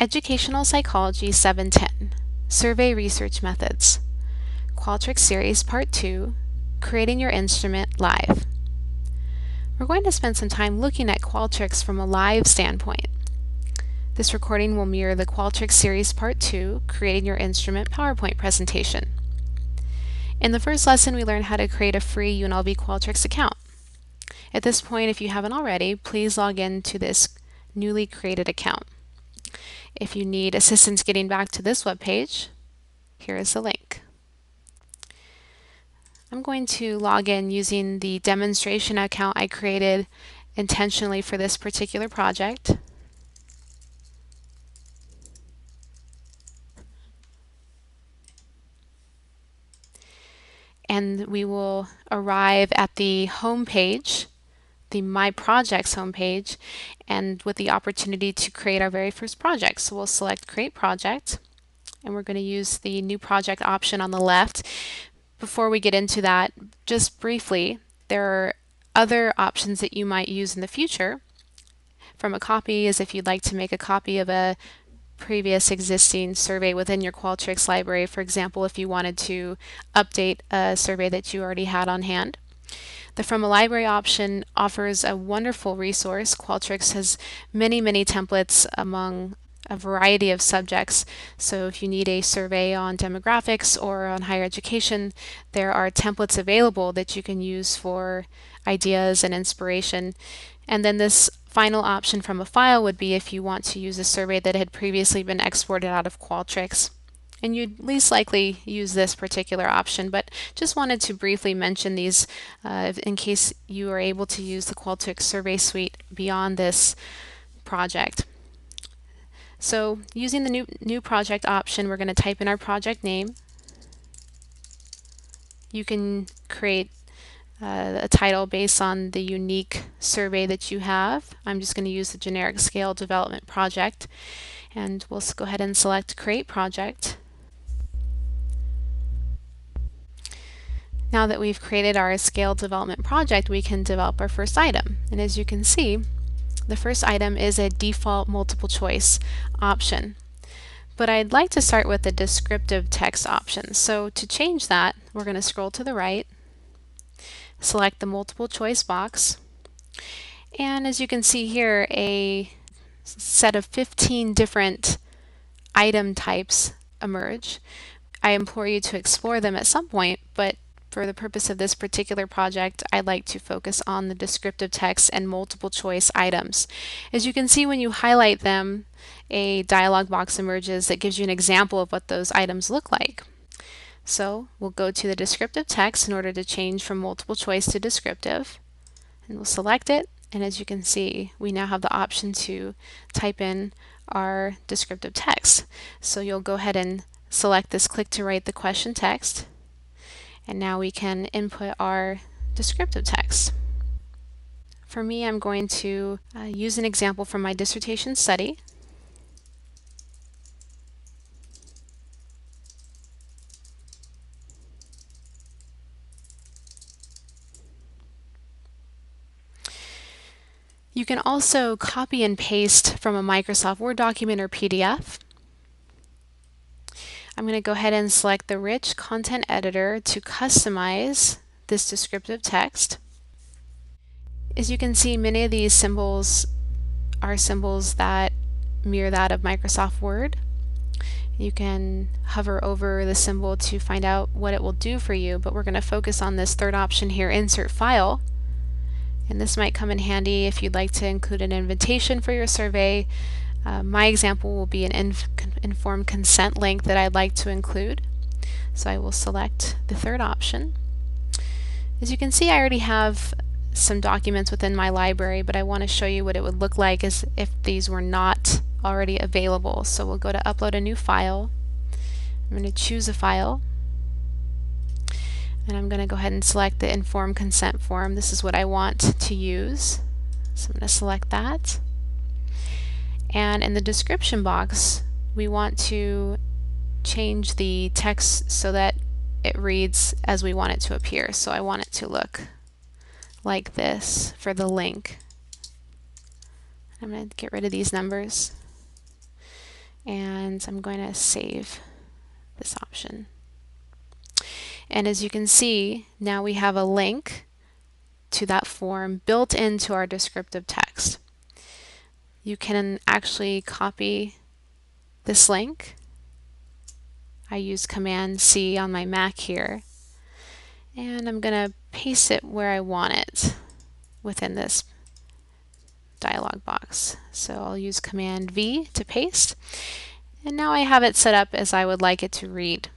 Educational Psychology 710, Survey Research Methods, Qualtrics Series Part 2, Creating Your Instrument Live. We're going to spend some time looking at Qualtrics from a live standpoint. This recording will mirror the Qualtrics Series Part 2, Creating Your Instrument PowerPoint presentation. In the first lesson, we learned how to create a free UNLV Qualtrics account. At this point, if you haven't already, please log in to this newly created account. If you need assistance getting back to this web page, here is the link. I'm going to log in using the demonstration account I created intentionally for this particular project. And we will arrive at the home page, the My Projects homepage, and with the opportunity to create our very first project. So we'll select Create Project, and we're going to use the New Project option on the left. Before we get into that, just briefly, there are other options that you might use in the future. From a copy is if you'd like to make a copy of a previous existing survey within your Qualtrics library. For example, if you wanted to update a survey that you already had on hand. The From a Library option offers a wonderful resource. Qualtrics has many templates among a variety of subjects. So if you need a survey on demographics or on higher education, there are templates available that you can use for ideas and inspiration. And then this final option from a file would be if you want to use a survey that had previously been exported out of Qualtrics. And you'd least likely use this particular option, but just wanted to briefly mention these in case you are able to use the Qualtrics survey suite beyond this project. So using the new project option, we're going to type in our project name. You can create a title based on the unique survey that you have. I'm just going to use the generic scale development project, and we'll go ahead and select Create Project. Now that we've created our scale development project, we can develop our first item. And as you can see, the first item is a default multiple choice option. But I'd like to start with the descriptive text option. So to change that, we're going to scroll to the right, select the multiple choice box, and as you can see here, a set of 15 different item types emerge. I implore you to explore them at some point, but for the purpose of this particular project, I'd like to focus on the descriptive text and multiple choice items. As you can see, when you highlight them, a dialog box emerges that gives you an example of what those items look like. So we'll go to the descriptive text in order to change from multiple choice to descriptive, and we'll select it, and as you can see, we now have the option to type in our descriptive text. So you'll go ahead and select this Click to Write the Question text, and now we can input our descriptive text. For me, I'm going to use an example from my dissertation study. You can also copy and paste from a Microsoft Word document or PDF. I'm going to go ahead and select the Rich Content Editor to customize this descriptive text. As you can see, many of these symbols are symbols that mirror that of Microsoft Word. You can hover over the symbol to find out what it will do for you, but we're going to focus on this third option here, Insert File. And this might come in handy if you'd like to include an invitation for your survey. My example will be an informed consent link that I'd like to include. So I will select the third option. As you can see, I already have some documents within my library, but I want to show you what it would look like as if these were not already available. So we'll go to Upload a New File. I'm going to choose a file, and I'm going to go ahead and select the informed consent form. This is what I want to use. So I'm going to select that. And in the description box, we want to change the text so that it reads as we want it to appear. So I want it to look like this for the link. I'm going to get rid of these numbers. and I'm going to save this option. And as you can see, now we have a link to that form built into our descriptive text. You can actually copy this link. I use Command C on my Mac here, and I'm going to paste it where I want it within this dialog box. So I'll use Command V to paste, and now I have it set up as I would like it to read.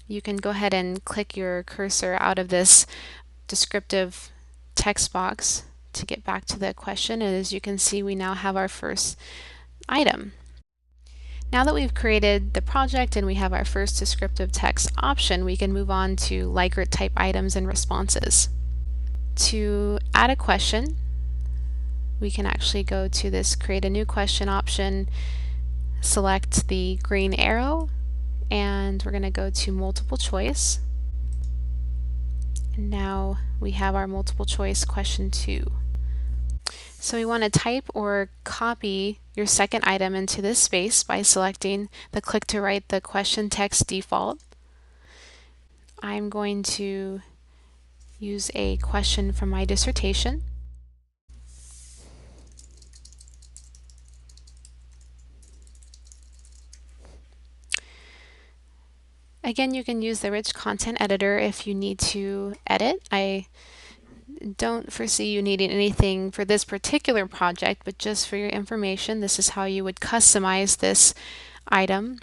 You can go ahead and click your cursor out of this descriptive text box to get back to the question, and as you can see, we now have our first item. Now that we've created the project and we have our first descriptive text option, we can move on to Likert type items and responses. To add a question, we can actually go to this create a new question option, select the green arrow, and we're going to go to multiple choice. And now we have our multiple choice question 2. So we want to type or copy your second item into this space by selecting the click to write the question text default. I'm going to use a question from my dissertation. Again, you can use the rich content editor if you need to edit. I don't foresee you needing anything for this particular project, but just for your information, this is how you would customize this item.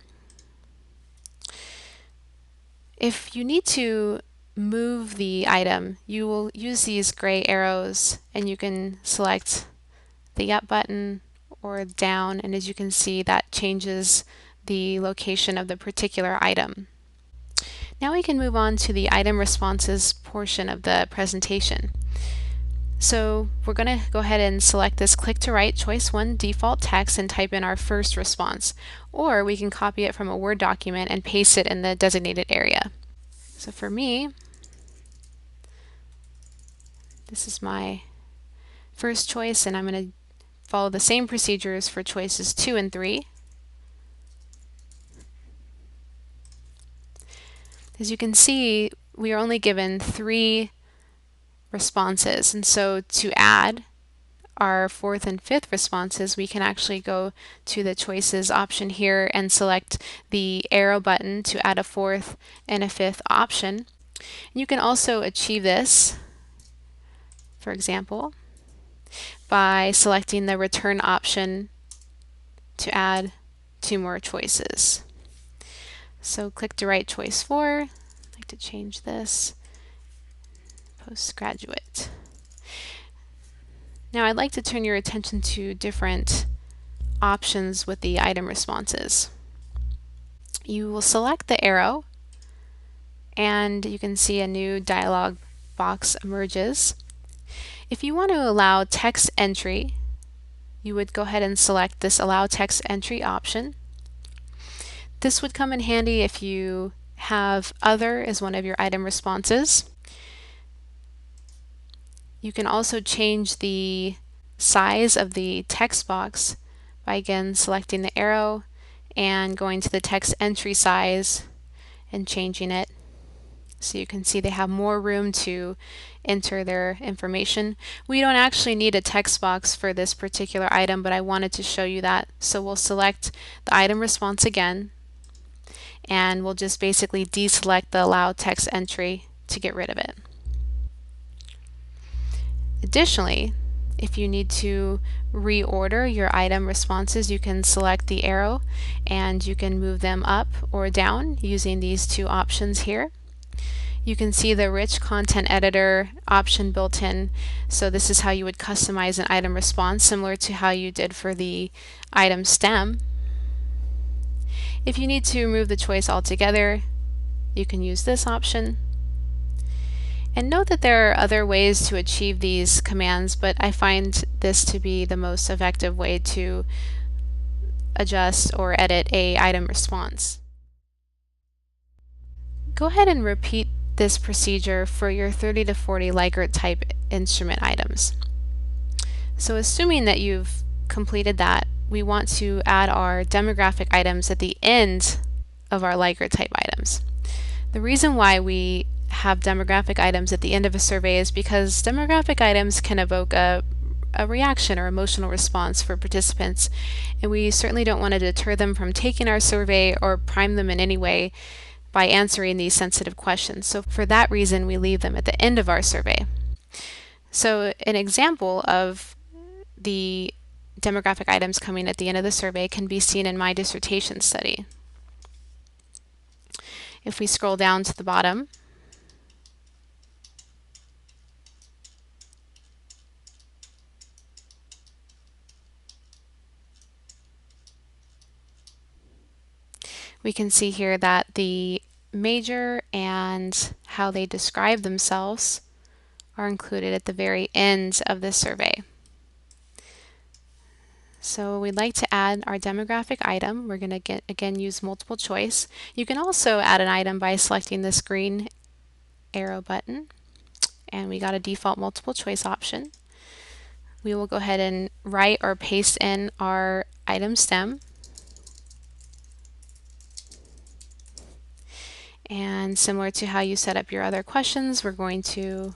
If you need to move the item, you will use these gray arrows, and you can select the up button or down, and as you can see, that changes the location of the particular item. Now we can move on to the item responses portion of the presentation. So we're going to go ahead and select this click to write choice 1 default text and type in our first response, or we can copy it from a Word document and paste it in the designated area. So for me, this is my first choice, and I'm going to follow the same procedures for choices 2 and 3. As you can see, we are only given 3 responses, and so to add our 4th and 5th responses, we can actually go to the choices option here and select the arrow button to add a 4th and a 5th option. You can also achieve this, for example, by selecting the return option to add 2 more choices. So click to write choice 4. I'd like to change this, postgraduate. Now I'd like to turn your attention to different options with the item responses. You will select the arrow, and you can see a new dialog box emerges. If you want to allow text entry, you would go ahead and select this allow text entry option. This would come in handy if you have other as one of your item responses. You can also change the size of the text box by again selecting the arrow and going to the text entry size and changing it. So you can see they have more room to enter their information. We don't actually need a text box for this particular item, but I wanted to show you that. So we'll select the item response again, and we'll just basically deselect the allow text entry to get rid of it. Additionally, if you need to reorder your item responses, you can select the arrow and you can move them up or down using these 2 options here. You can see the rich content editor option built in, so this is how you would customize an item response, similar to how you did for the item stem. If you need to remove the choice altogether, you can use this option. And note that there are other ways to achieve these commands, but I find this to be the most effective way to adjust or edit a item response. Go ahead and repeat this procedure for your 30 to 40 Likert type instrument items. So assuming that you've completed that we want to add our demographic items at the end of our like or type items. The reason why we have demographic items at the end of a survey is because demographic items can evoke a reaction or emotional response for participants, and we certainly don't want to deter them from taking our survey or prime them in any way by answering these sensitive questions. So for that reason, we leave them at the end of our survey. So an example of the demographic items coming at the end of the survey can be seen in my dissertation study. If we scroll down to the bottom, we can see here that the major and how they describe themselves are included at the very end of the survey. So we'd like to add our demographic item. We're going to again use multiple choice. You can also add an item by selecting this green arrow button, and we got a default multiple choice option. We will go ahead and write or paste in our item stem. And similar to how you set up your other questions, we're going to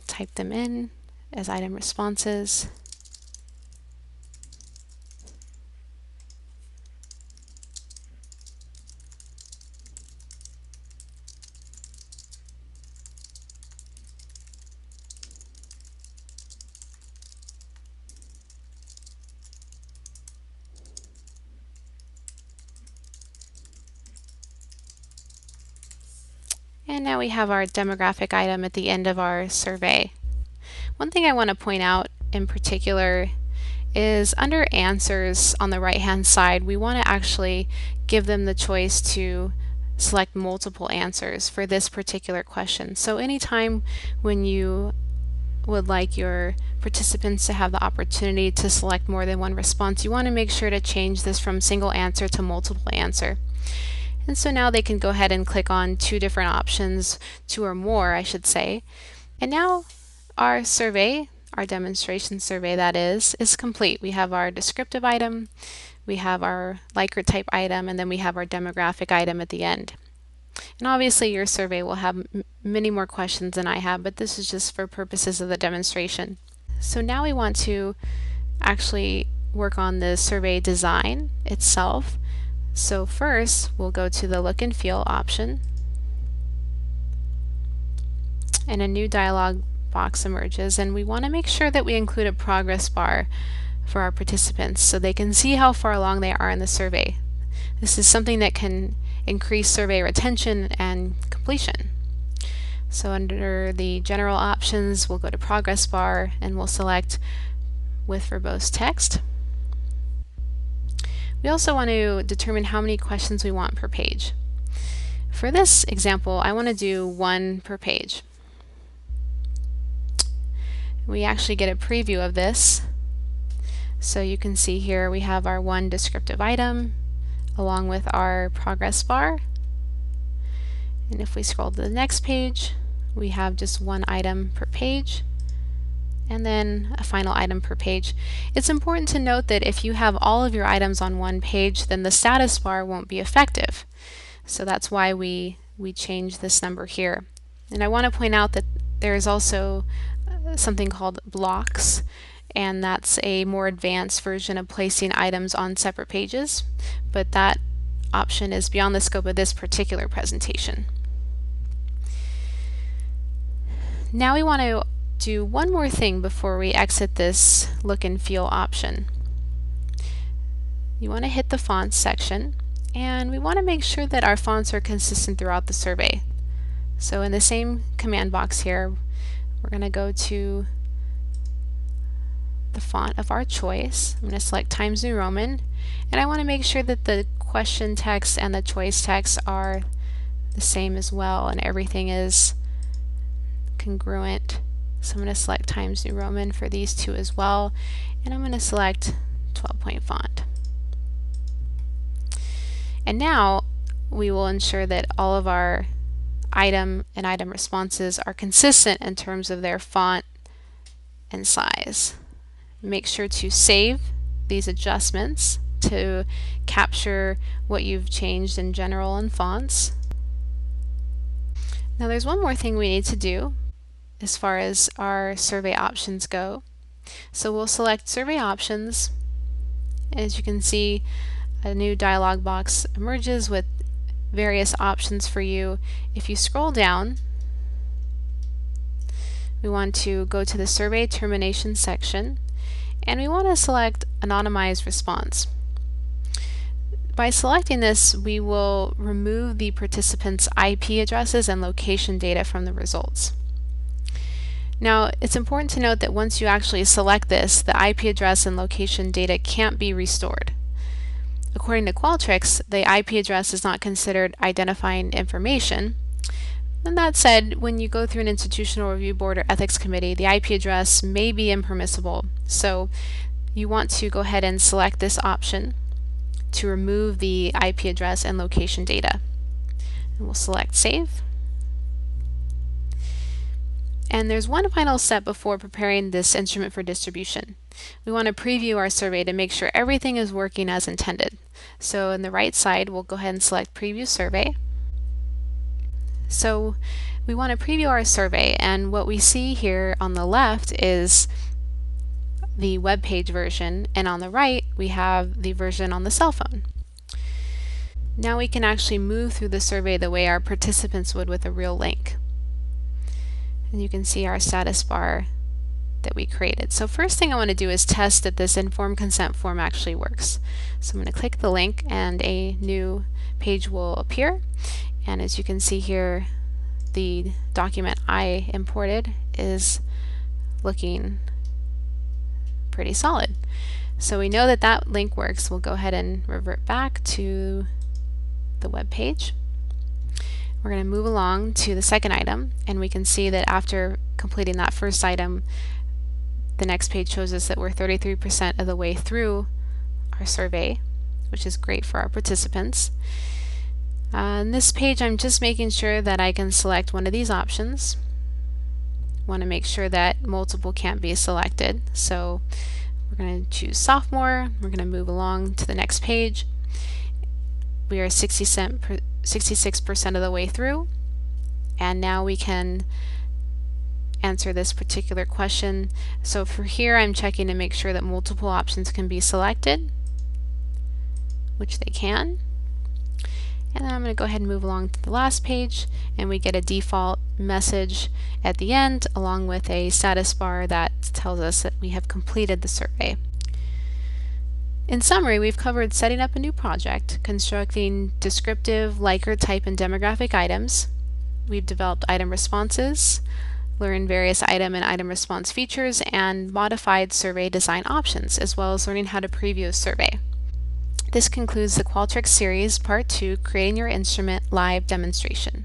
type them in as item responses. And now we have our demographic item at the end of our survey. One thing I want to point out in particular is under answers on the right hand side, we want to actually give them the choice to select multiple answers for this particular question. So anytime when you would like your participants to have the opportunity to select more than one response, you want to make sure to change this from single answer to multiple answer. And so now they can go ahead and click on two different options, two or more I should say. And now our survey, our demonstration survey that is complete. We have our descriptive item, we have our like or type item, and then we have our demographic item at the end. And obviously your survey will have many more questions than I have, but this is just for purposes of the demonstration. So now we want to actually work on the survey design itself. So first, we'll go to the look and feel option, and a new dialog box emerges, and we want to make sure that we include a progress bar for our participants so they can see how far along they are in the survey. This is something that can increase survey retention and completion. So under the general options, we'll go to progress bar and we'll select with verbose text. We also want to determine how many questions we want per page. For this example, I want to do one per page. We actually get a preview of this. So you can see here we have our one descriptive item along with our progress bar. And if we scroll to the next page, we have just one item per page, and then a final item per page. It's important to note that if you have all of your items on one page, then the status bar won't be effective. So that's why we change this number here. And I want to point out that there is also something called blocks, and that's a more advanced version of placing items on separate pages, but that option is beyond the scope of this particular presentation. Now we want to do one more thing before we exit this look and feel option. You want to hit the fonts section, and we want to make sure that our fonts are consistent throughout the survey. So in the same command box here, we're going to go to the font of our choice. I'm going to select Times New Roman, and I want to make sure that the question text and the choice text are the same as well, and everything is congruent. So I'm going to select Times New Roman for these two as well, and I'm going to select 12-point font. And now we will ensure that all of our item and item responses are consistent in terms of their font and size. Make sure to save these adjustments to capture what you've changed in general and fonts. Now there's one more thing we need to do as far as our survey options go. So we'll select survey options. As you can see, a new dialog box emerges with various options for you. If you scroll down, we want to go to the survey termination section, and we want to select anonymized response. By selecting this, we will remove the participants' IP addresses and location data from the results. Now, it's important to note that once you actually select this, the IP address and location data can't be restored. According to Qualtrics, the IP address is not considered identifying information. And that said, when you go through an institutional review board or ethics committee, the IP address may be impermissible. So you want to go ahead and select this option to remove the IP address and location data. And we'll select Save. And there's one final step before preparing this instrument for distribution. We want to preview our survey to make sure everything is working as intended. So on the right side, we'll go ahead and select Preview Survey. So we want to preview our survey, and what we see here on the left is the web page version, and on the right we have the version on the cell phone. Now we can actually move through the survey the way our participants would with a real link. And you can see our status bar that we created. So first thing I want to do is test that this informed consent form actually works. So I'm going to click the link and a new page will appear. And as you can see here, the document I imported is looking pretty solid. So we know that that link works. We'll go ahead and revert back to the web page. We're going to move along to the second item, and we can see that after completing that first item, the next page shows us that we're 33% of the way through our survey, which is great for our participants. On this page, I'm just making sure that I can select one of these options. Want to make sure that multiple can't be selected. So we're going to choose sophomore. We're going to move along to the next page. We are 66% of the way through, and now we can answer this particular question. So for here, I'm checking to make sure that multiple options can be selected, which they can. And then I'm going to go ahead and move along to the last page, and we get a default message at the end along with a status bar that tells us that we have completed the survey. In summary, we've covered setting up a new project, constructing descriptive, Likert type, and demographic items. We've developed item responses, learned various item and item response features, and modified survey design options, as well as learning how to preview a survey. This concludes the Qualtrics series, Part 2, Creating Your Instrument Live Demonstration.